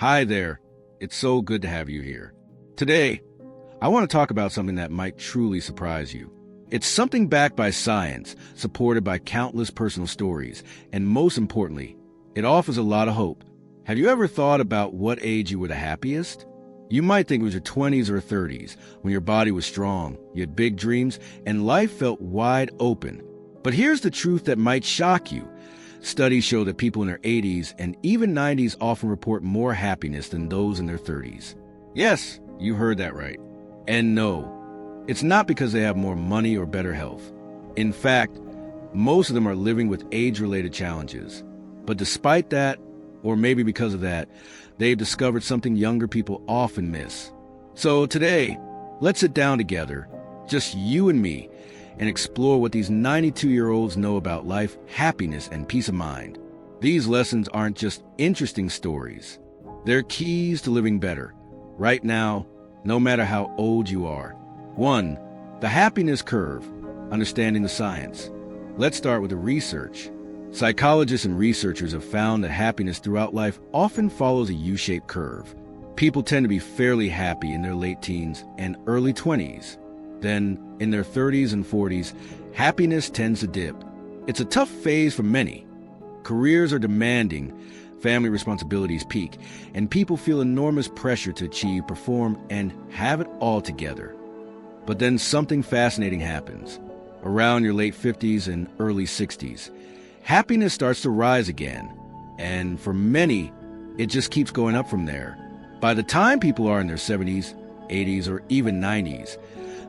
Hi there. It's so good to have you here. Today, I want to talk about something that might truly surprise you. It's something backed by science, supported by countless personal stories, and most importantly, it offers a lot of hope. Have you ever thought about what age you were the happiest? You might think it was your 20s or 30s, when your body was strong, you had big dreams, and life felt wide open. But here's the truth that might shock you. Studies show that people in their 80s and even 90s often report more happiness than those in their 30s. Yes, you heard that right. And no, it's not because they have more money or better health. In fact, most of them are living with age-related challenges. But despite that, or maybe because of that, they've discovered something younger people often miss. So today, let's sit down together, just you and me, and explore what these 92-year-olds know about life, happiness, and peace of mind. These lessons aren't just interesting stories. They're keys to living better, right now, no matter how old you are. 1. The happiness curve, understanding the science. Let's start with the research. Psychologists and researchers have found that happiness throughout life often follows a U-shaped curve. People tend to be fairly happy in their late teens and early 20s. Then, in their 30s and 40s, happiness tends to dip. It's a tough phase for many. Careers are demanding, family responsibilities peak, and people feel enormous pressure to achieve, perform, and have it all together. But then something fascinating happens. Around your late 50s and early 60s, happiness starts to rise again. And for many, it just keeps going up from there. By the time people are in their 70s, 80s, or even 90s,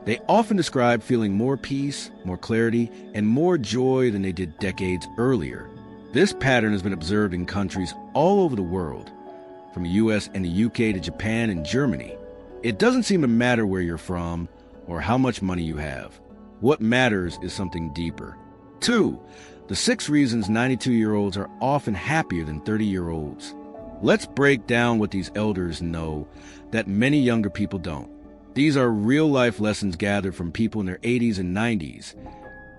they often describe feeling more peace, more clarity, and more joy than they did decades earlier. This pattern has been observed in countries all over the world, from the US and the UK to Japan and Germany. It doesn't seem to matter where you're from or how much money you have. What matters is something deeper. 2. The 6 reasons 92-year-olds are often happier than 30-year-olds. Let's break down what these elders know that many younger people don't. These are real-life lessons gathered from people in their 80s and 90s.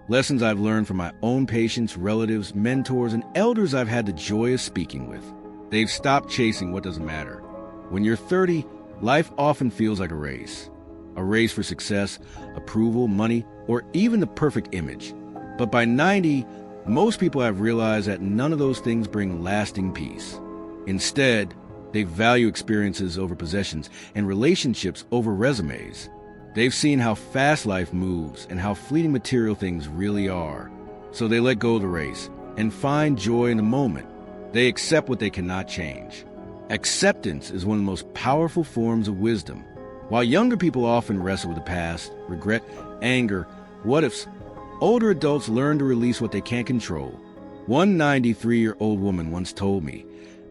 Lessons I've learned from my own patients, relatives, mentors, and elders I've had the joy of speaking with. They've stopped chasing what doesn't matter. When you're 30, life often feels like a race. A race for success, approval, money, or even the perfect image. But by 90, most people have realized that none of those things bring lasting peace. Instead, they value experiences over possessions and relationships over resumes. They've seen how fast life moves and how fleeting material things really are. So they let go of the race and find joy in the moment. They accept what they cannot change. Acceptance is one of the most powerful forms of wisdom. While younger people often wrestle with the past, regret, anger, what-ifs, older adults learn to release what they can't control. One 93-year-old woman once told me,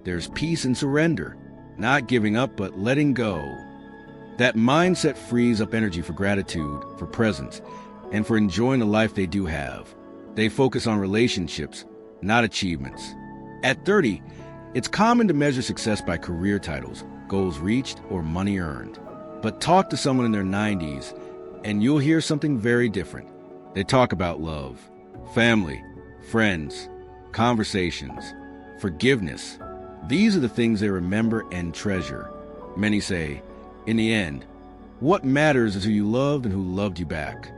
"There's peace in surrender, not giving up but letting go." That mindset frees up energy for gratitude, for presence, and for enjoying the life they do have. They focus on relationships, not achievements. At 30, it's common to measure success by career titles, goals reached, or money earned. But talk to someone in their 90s, and you'll hear something very different. They talk about love, family, friends, conversations, forgiveness. These are the things they remember and treasure. Many say, in the end, what matters is who you loved and who loved you back.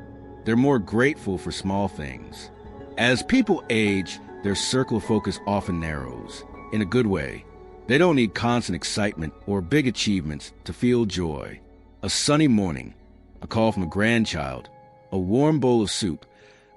They're more grateful for small things. As people age, their circle of focus often narrows, in a good way. They don't need constant excitement or big achievements to feel joy. A sunny morning, a call from a grandchild, a warm bowl of soup.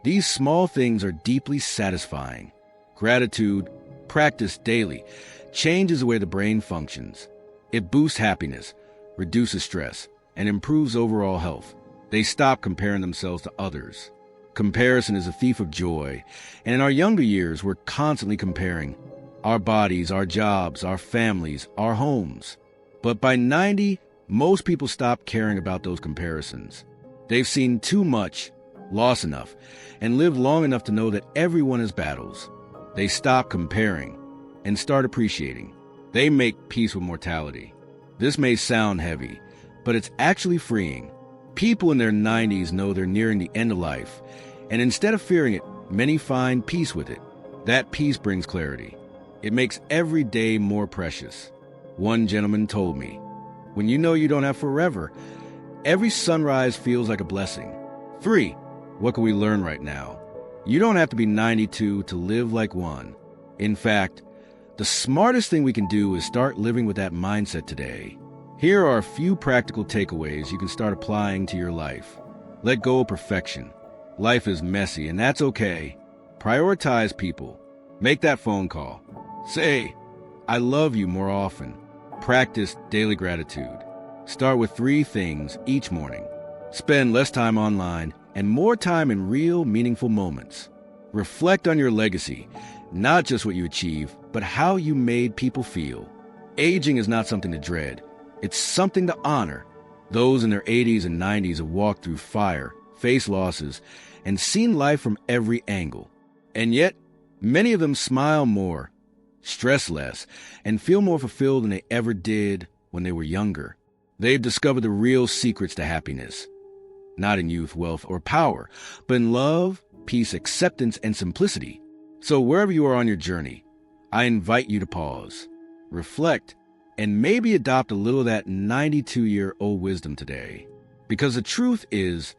These small things are deeply satisfying. Gratitude, practiced daily, changes the way the brain functions. It boosts happiness, reduces stress, and improves overall health. They stop comparing themselves to others. Comparison is a thief of joy, and in our younger years, we're constantly comparing our bodies, our jobs, our families, our homes. But by 90, most people stop caring about those comparisons. They've seen too much, lost enough, and lived long enough to know that everyone has battles. They stop comparing and start appreciating. They make peace with mortality. This may sound heavy, but it's actually freeing. People in their 90s know they're nearing the end of life, and instead of fearing it, many find peace with it. That peace brings clarity. It makes every day more precious. One gentleman told me, when you know you don't have forever, every sunrise feels like a blessing. 3. What can we learn right now? You don't have to be 92 to live like one. In fact, the smartest thing we can do is start living with that mindset today. Here are a few practical takeaways you can start applying to your life. Let go of perfection. Life is messy, and that's okay. Prioritize people. Make that phone call. Say, I love you more often. Practice daily gratitude. Start with 3 things each morning. Spend less time online and more time in real, meaningful moments. Reflect on your legacy, not just what you achieved, but how you made people feel. Aging is not something to dread. It's something to honor. Those in their 80s and 90s have walked through fire, faced losses, and seen life from every angle. And yet, many of them smile more, stress less, and feel more fulfilled than they ever did when they were younger. They've discovered the real secrets to happiness. Not in youth, wealth, or power, but in love, peace, acceptance, and simplicity. So wherever you are on your journey, I invite you to pause, reflect, and maybe adopt a little of that 92-year-old wisdom today. Because the truth is,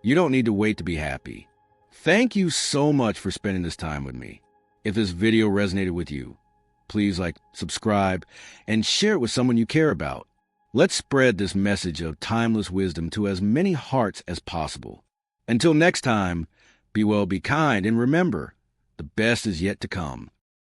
you don't need to wait to be happy. Thank you so much for spending this time with me. If this video resonated with you, please subscribe, and share it with someone you care about. Let's spread this message of timeless wisdom to as many hearts as possible. Until next time, be well, be kind, and remember, the best is yet to come.